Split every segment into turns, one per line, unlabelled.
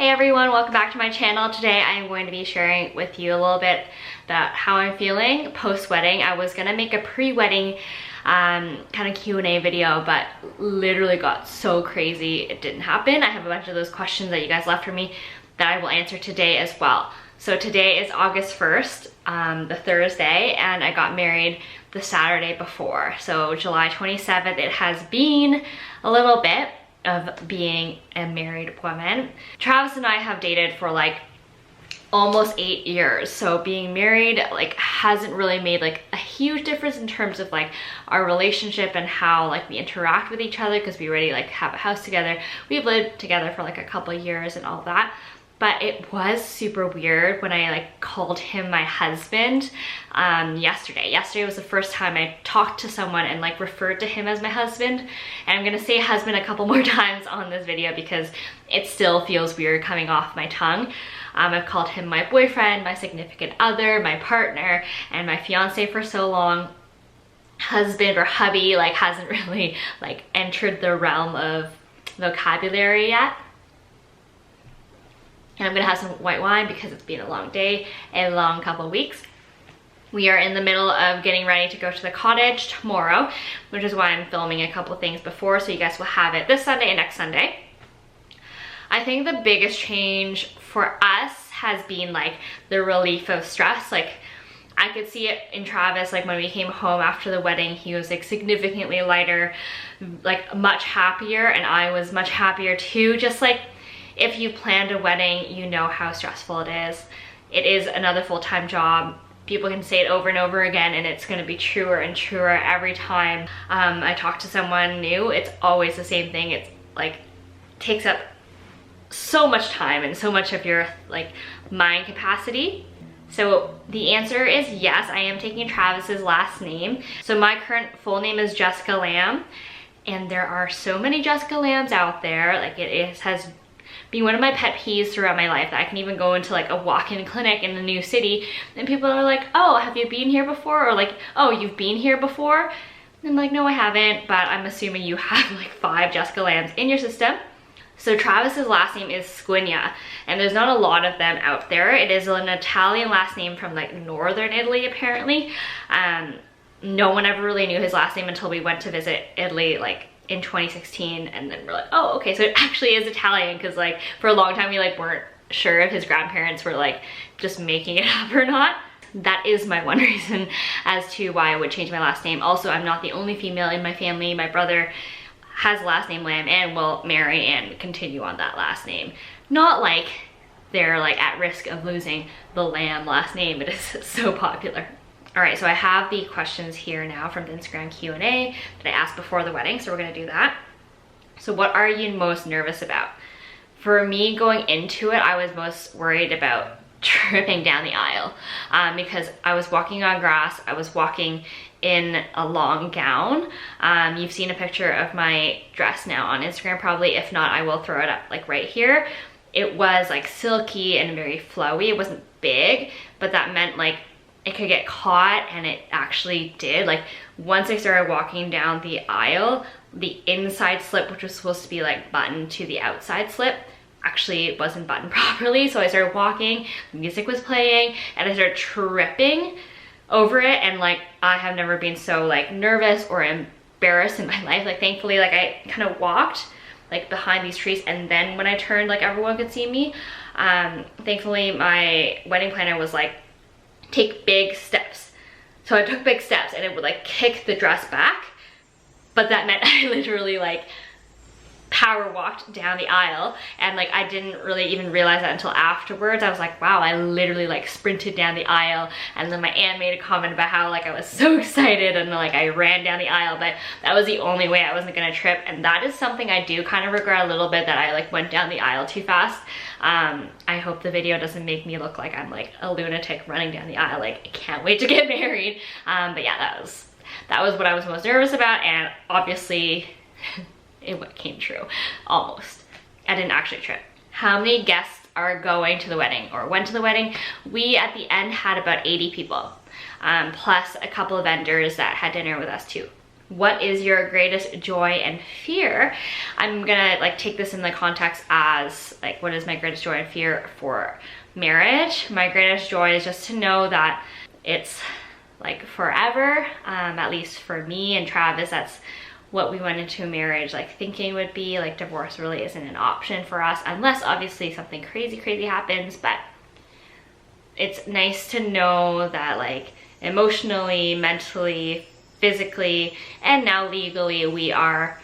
Hey everyone, welcome back to my channel. Today I am going to be sharing with you a little bit about how I'm feeling post-wedding. I was gonna make a pre-wedding kind of Q&A video, but literally got so crazy it didn't happen. I have a bunch of those questions that you guys left for me that I will answer today as well. So today is August 1st, the Thursday, and I got married the Saturday before. So July 27th, it has been a little bit of being a married woman. Travis and I have dated for like almost 8 years, so being married like hasn't really made like a huge difference in terms of like our relationship and how like we interact with each other, because we already like have a house together. We've lived together for like a couple of years and all that. But it was super weird when I like called him my husband yesterday. Yesterday was the first time I talked to someone and like referred to him as my husband. And I'm gonna say husband a couple more times on this video because it still feels weird coming off my tongue. I've called him my boyfriend, my significant other, my partner, and my fiance for so long. Husband or hubby like hasn't really like entered the realm of vocabulary yet. And I'm gonna have some white wine because it's been a long day, a long couple of weeks. We are in the middle of getting ready to go to the cottage tomorrow, which is why I'm filming a couple things before, so you guys will have it this Sunday and next Sunday. I think the biggest change for us has been like the relief of stress. Like I could see it in Travis, like when we came home after the wedding, he was like significantly lighter, like much happier, and I was much happier too. Just like, if you planned a wedding, you know how stressful it is. It is another full-time job. People can say it over and over again, and it's gonna be truer and truer every time I talk to someone new. It's always the same thing. It's like takes up so much time and so much of your like mind capacity. So the answer is yes, I am taking Travis's last name. So my current full name is Jessica Lamb, and there are so many Jessica Lambs out there. Like it has been one of my pet peeves throughout my life that I can even go into like a walk-in clinic in a new city and people are like, oh, have you been here before? Or like, oh, you've been here before? And I'm like, no, I haven't, but I'm assuming you have like 5 Jessica Lambs in your system. So Travis's last name is Squigna, and there's not a lot of them out there. It is an Italian last name from like northern Italy apparently. No one ever really knew his last name until we went to visit Italy like in 2016, and then we're like, oh, okay, so it actually is Italian, because like for a long time we like weren't sure if his grandparents were like just making it up or not. That is my one reason as to why I would change my last name. Also, I'm not the only female in my family. My brother has the last name Lamb and will marry and continue on that last name. Not like they're like at risk of losing the Lamb last name. It is so popular. All right, so I have the questions here now from the Instagram Q&A that I asked before the wedding, so we're gonna do that. So what are you most nervous about? For me, going into it, I was most worried about tripping down the aisle because I was walking on grass, I was walking in a long gown. You've seen a picture of my dress now on Instagram probably. If not, I will throw it up like right here. It was like silky and very flowy. It wasn't big, but that meant like it could get caught, and it actually did. Like once I started walking down the aisle, the inside slip, which was supposed to be like buttoned to the outside slip, actually it wasn't buttoned properly. So I started walking, the music was playing, and I started tripping over it. And like I have never been so like nervous or embarrassed in my life. Like thankfully, like I kind of walked like behind these trees, and then when I turned, like everyone could see me. Thankfully my wedding planner was like, take big steps. So I took big steps, and it would like kick the dress back, but that meant I literally like power walked down the aisle, and like I didn't really even realize that until afterwards. I was like, wow, I literally like sprinted down the aisle. And then my aunt made a comment about how like I was so excited, and like I ran down the aisle, but that was the only way I wasn't gonna trip. And that is something I do kind of regret a little bit, that I like went down the aisle too fast. I hope the video doesn't make me look like I'm like a lunatic running down the aisle. Like I can't wait to get married. But yeah, that was what I was most nervous about, and obviously it came true, almost. I didn't actually trip. How many guests are going to the wedding or went to the wedding? We at the end had about 80 people, plus a couple of vendors that had dinner with us too. what is your greatest joy and fear? I'm gonna like take this in the context as like, what is my greatest joy and fear for marriage? My greatest joy is just to know that it's like forever, at least for me and Travis. That's what we went into marriage like thinking would be. Like divorce really isn't an option for us unless obviously something crazy happens, but it's nice to know that like emotionally, mentally, physically, and now legally we are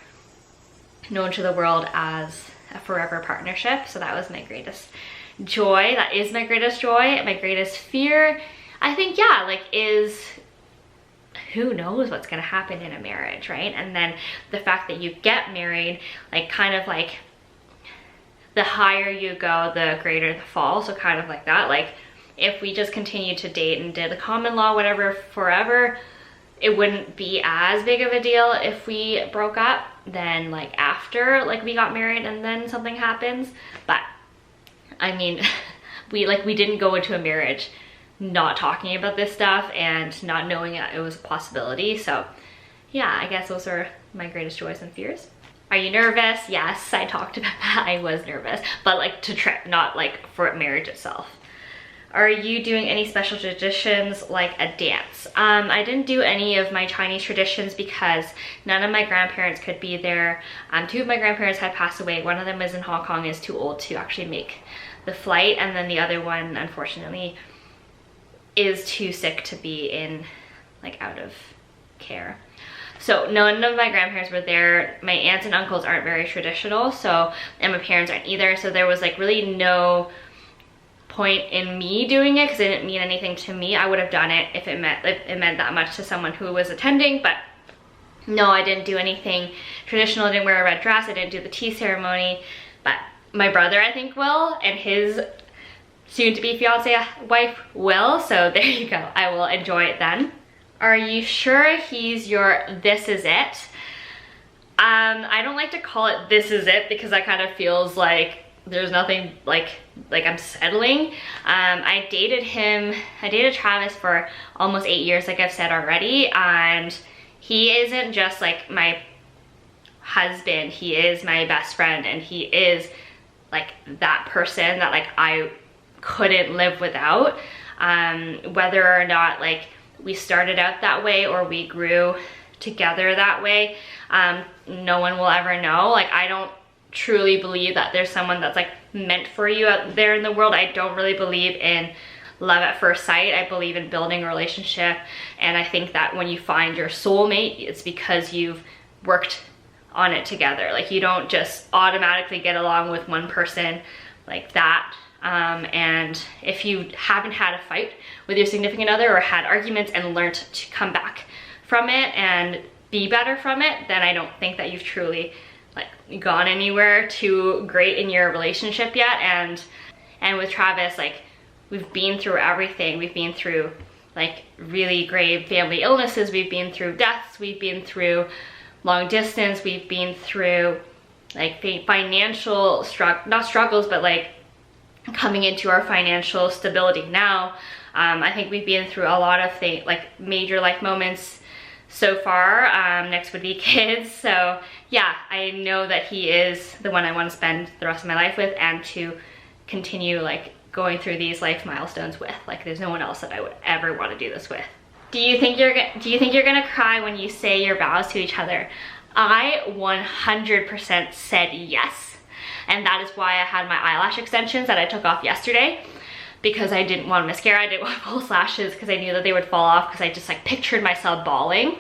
known to the world as a forever partnership. So that was my greatest joy. That is my greatest joy. My greatest fear, I think, yeah, like is who knows what's gonna happen in a marriage, right? And then the fact that you get married, like kind of like the higher you go, the greater the fall. So kind of like that, like if we just continued to date and did the common law, whatever, forever, it wouldn't be as big of a deal if we broke up than like after like we got married and then something happens. But I mean, we didn't go into a marriage not talking about this stuff and not knowing that it was a possibility. So yeah, I guess those are my greatest joys and fears. Are you nervous? Yes, I talked about that. I was nervous, but like to trip, not like for marriage itself. Are you doing any special traditions like a dance? I didn't do any of my Chinese traditions because none of my grandparents could be there. Two of my grandparents had passed away. One of them is in Hong Kong, is too old to actually make the flight, and then the other one unfortunately is too sick to be in like out of care. So none of my grandparents were there. My aunts and uncles aren't very traditional, so, and my parents aren't either, so there was like really no point in me doing it because it didn't mean anything to me. I would have done it if it meant that much to someone who was attending, but no, I didn't do anything traditional. I didn't wear a red dress. I didn't do the tea ceremony, but my brother I think will, and his soon-to-be fiance wife will, so there you go. I will enjoy it then. Are you sure he's your this is it? I don't like to call it this is it because that kind of feels like there's nothing like I'm settling. I dated Travis for almost 8 years, like I've said already, and he isn't just like my husband, he is my best friend, and he is like that person that like I couldn't live without. Whether or not like we started out that way or we grew together that way, no one will ever know. Like I don't truly believe that there's someone that's like meant for you out there in the world. I don't really believe in love at first sight. I believe in building a relationship, and I think that when you find your soulmate, it's because you've worked on it together. Like you don't just automatically get along with one person like that. And if you haven't had a fight with your significant other or had arguments and learned to come back from it and be better from it, then I don't think that you've truly like gone anywhere too great in your relationship yet. And with Travis, like we've been through everything. We've been through like really grave family illnesses, we've been through deaths, we've been through long distance, we've been through like financial not struggles, but like coming into our financial stability now. I think we've been through a lot of things, like major life moments so far. Next would be kids. So yeah, I know that he is the one I want to spend the rest of my life with and to continue like going through these life milestones with. Like there's no one else that I would ever want to do this with. Do you think you're gonna cry when you say your vows to each other? I 100% said yes. And that is why I had my eyelash extensions that I took off yesterday, because I didn't want mascara, I didn't want false lashes because I knew that they would fall off because I just like pictured myself bawling.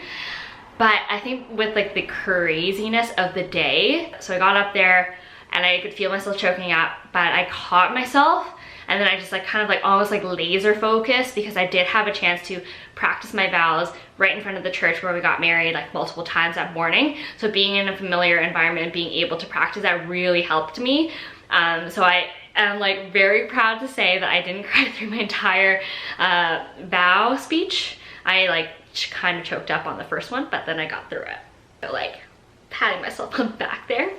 But I think with like the craziness of the day, so I got up there and I could feel myself choking up, but I caught myself and then I just like kind of like almost like laser focused, because I did have a chance to practice my vows right in front of the church where we got married like multiple times that morning. So being in a familiar environment and being able to practice that really helped me. So I am like very proud to say that I didn't cry through my entire vow speech. I like kind of choked up on the first one, but then I got through it. So like patting myself on the back there.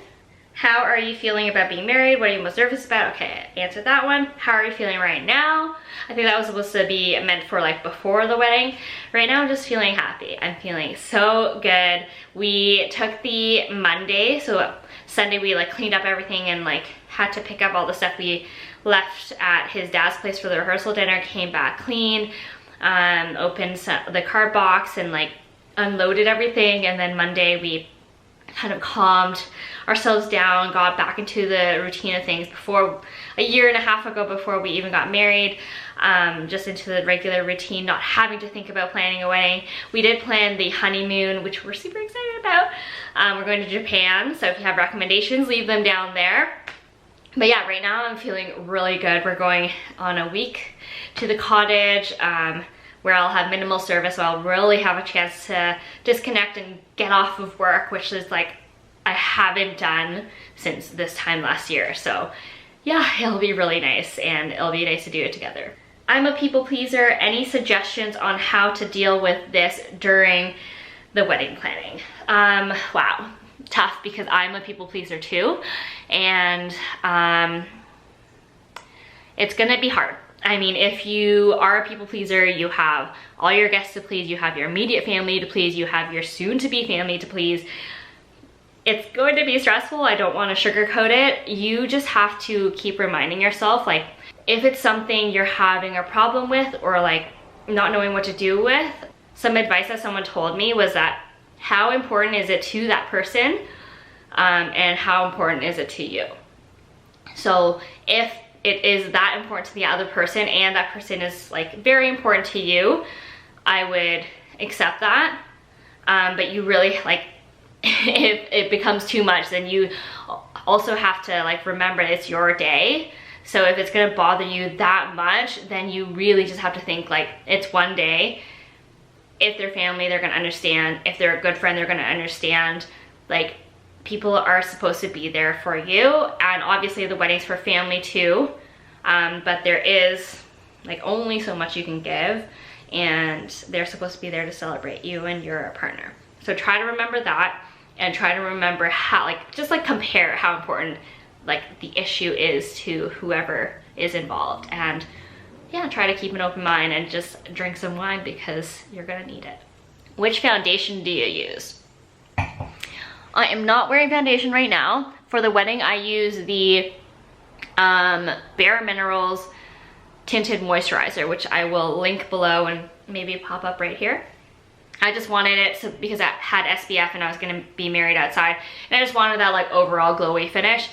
How are you feeling about being married? What are you most nervous about? Okay, I answered that one. How are you feeling right now? I think that was supposed to be meant for like before the wedding. Right now I'm just feeling happy. I'm feeling so good. We took the Monday, so Sunday we like cleaned up everything and like had to pick up all the stuff we left at his dad's place for the rehearsal dinner, came back clean, opened the card box and like unloaded everything, and then Monday we kind of calmed ourselves down, got back into the routine of things before, a year and a half ago before we even got married, just into the regular routine, not having to think about planning a wedding. We did plan the honeymoon, which we're super excited about. We're going to Japan, so if you have recommendations, leave them down there. But yeah, right now I'm feeling really good. We're going on a week to the cottage, where I'll have minimal service, so I'll really have a chance to disconnect and get off of work, which is like I haven't done since this time last year. So yeah, it'll be really nice, and it'll be nice to do it together. I'm a people pleaser. Any suggestions on how to deal with this during the wedding planning? Wow, tough, because I'm a people pleaser too, and it's gonna be hard. I mean, if you are a people pleaser, you have all your guests to please, you have your immediate family to please, you have your soon-to-be family to please. It's going to be stressful. I don't want to sugarcoat it. You just have to keep reminding yourself, like, if it's something you're having a problem with or like not knowing what to do with, some advice that someone told me was that how important is it to that person, and how important is it to you? So if it is that important to the other person and that person is like very important to you, I would accept that. But you really, like, if it becomes too much, then you also have to like remember it's your day. So if it's gonna bother you that much, then you really just have to think like it's one day. If they're family, they're gonna understand. If they're a good friend, they're gonna understand. Like, people are supposed to be there for you, and obviously the wedding's for family too, but there is like only so much you can give, and they're supposed to be there to celebrate you and your partner. So try to remember that, and try to remember how, like, just like compare how important like the issue is to whoever is involved, and yeah, try to keep an open mind and just drink some wine because you're gonna need it. Which foundation do you use? I am not wearing foundation right now. For the wedding, I use the Bare Minerals Tinted Moisturizer, which I will link below and maybe pop up right here. I just wanted it because I had SPF and I was gonna be married outside, and I just wanted that like overall glowy finish.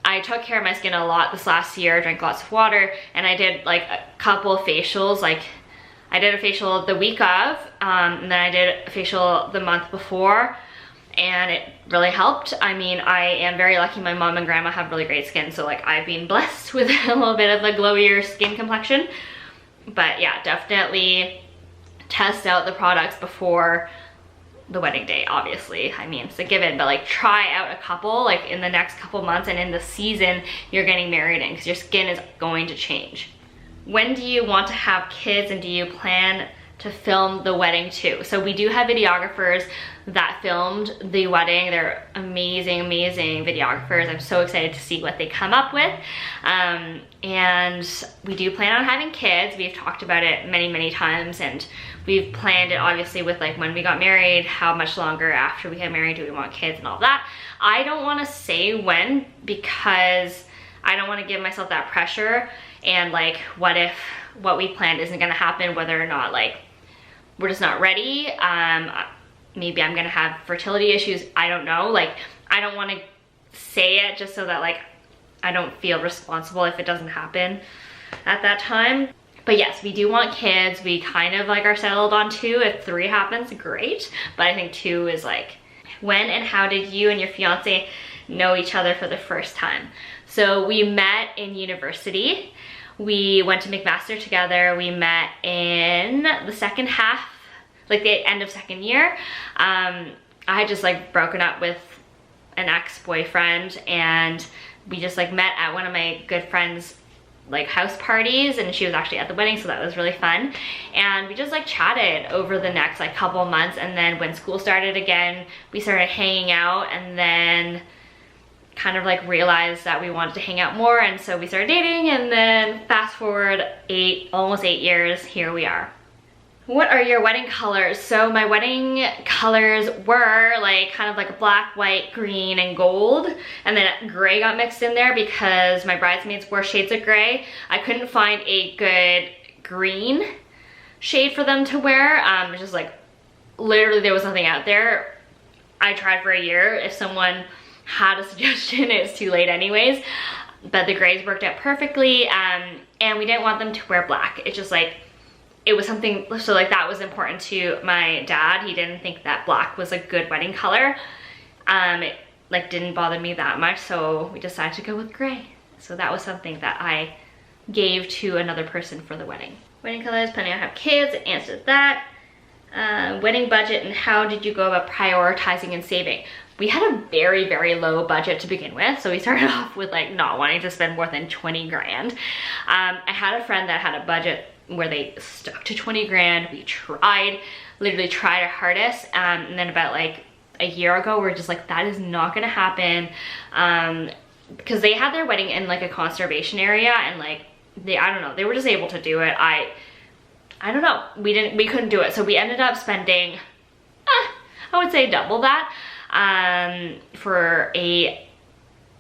I took care of my skin a lot this last year, drank lots of water, and I did like a couple of facials. Like, I did a facial the week of, and then I did a facial the month before, and it really helped. I mean, I am very lucky. My mom and grandma have really great skin, so like I've been blessed with a little bit of a glowier skin complexion. But yeah, definitely test out the products before the wedding day, obviously. I mean, it's a given, but like try out a couple like in the next couple months and in the season you're getting married in, because your skin is going to change. When do you want to have kids, and do you plan to film the wedding too? So we do have videographers that filmed the wedding. They're amazing, amazing videographers. I'm so excited to see what they come up with. And we do plan on having kids. We've talked about it many, many times, and we've planned it obviously with like when we got married, how much longer after we get married do we want kids and all that. I don't want to say when, because I don't want to give myself that pressure, and like what if what we planned isn't going to happen, whether or not like we're just not ready. Maybe I'm gonna have fertility issues, I don't know. Like, I don't want to say it just so that like I don't feel responsible if it doesn't happen at that time. But yes, we do want kids. We kind of like are settled on 2. If 3 happens, great, but I think 2 is like. When and how did you and your fiance know each other for the first time? So we met in university. We went to McMaster together. We met in the second half, like the end of second year. I had just like broken up with an ex-boyfriend, and we just like met at one of my good friends' like house parties, and she was actually at the wedding, so that was really fun. And we just like chatted over the next like couple months, and then when school started again, we started hanging out, and then kind of like realized that we wanted to hang out more, and so we started dating, and then fast forward almost 8 years, here we are. What are your wedding colors? So my wedding colors were like kind of like black, white, green, and gold, and then gray got mixed in there because my bridesmaids wore shades of gray. I couldn't find a good green shade for them to wear. It's just like literally there was nothing out there. I tried for a year. If someone had a suggestion, it's too late anyways, but the grays worked out perfectly, and we didn't want them to wear black. It's just like, it was something, so like that was important to my dad. He didn't think that black was a good wedding color. It like didn't bother me that much, so we decided to go with gray. So that was something that I gave to another person for the wedding. Wedding colors, planning on have kids, answered that. Wedding budget, and how did you go about prioritizing and saving? We had a very, very low budget to begin with, so we started off with like not wanting to spend more than 20 grand. I had a friend that had a budget where they stuck to 20 grand. We literally tried our hardest, and then about like a year ago, we're just like, that is not gonna happen, because they had their wedding in like a conservation area, and like I don't know, they were just able to do it. I don't know, we couldn't do it, so we ended up spending I would say double that for a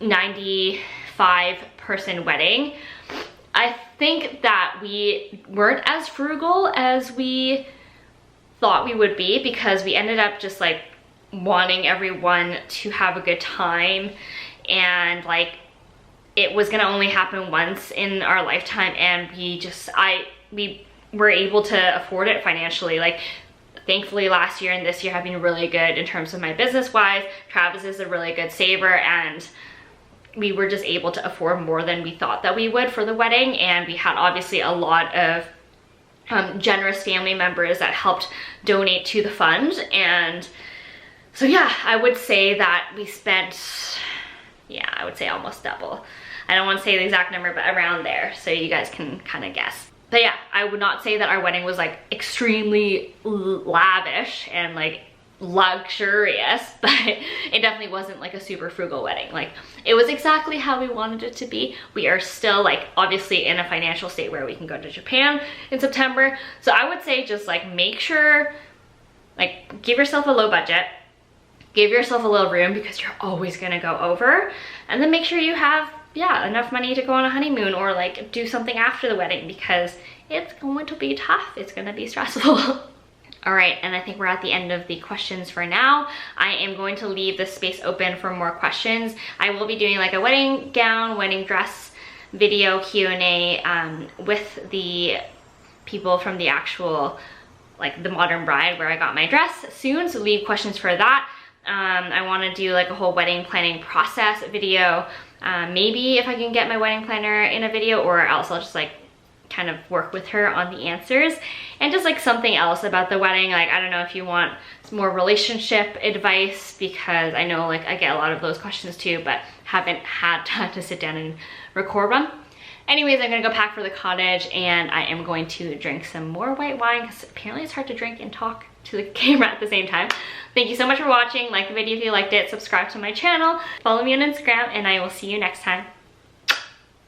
95 person wedding. I think that we weren't as frugal as we thought we would be, because we ended up just like wanting everyone to have a good time, and like it was gonna only happen once in our lifetime, and we were able to afford it financially. Like thankfully last year and this year have been really good in terms of my business wise. Travis is a really good saver, and we were just able to afford more than we thought that we would for the wedding, and we had obviously a lot of generous family members that helped donate to the fund. And so yeah, I would say that we spent, yeah, I would say almost double. I don't want to say the exact number, but around there, so you guys can kind of guess. But yeah, I would not say that our wedding was like extremely lavish and like luxurious, but it definitely wasn't like a super frugal wedding. Like it was exactly how we wanted it to be. We are still like obviously in a financial state where we can go to Japan in September. So I would say just like make sure, like give yourself a low budget, give yourself a little room, because you're always gonna go over, and then make sure you have, yeah, enough money to go on a honeymoon or like do something after the wedding, because it's going to be tough. It's gonna be stressful. All right, and I think we're at the end of the questions for now. I am going to leave the space open for more questions. I will be doing like a wedding gown, wedding dress video Q&A with the people from the actual, like the modern bride where I got my dress soon, so leave questions for that. I want to do like a whole wedding planning process video. Maybe if I can get my wedding planner in a video, or else I'll just like kind of work with her on the answers, and just like something else about the wedding. Like I don't know if you want some more relationship advice, because I know like I get a lot of those questions too, but haven't had time to sit down and record one. Anyways, I'm gonna go pack for the cottage, and I am going to drink some more white wine, because apparently it's hard to drink and talk to the camera at the same time. Thank you so much for watching. Like the video if you liked it, subscribe to my channel, follow me on Instagram, and I will see you next time.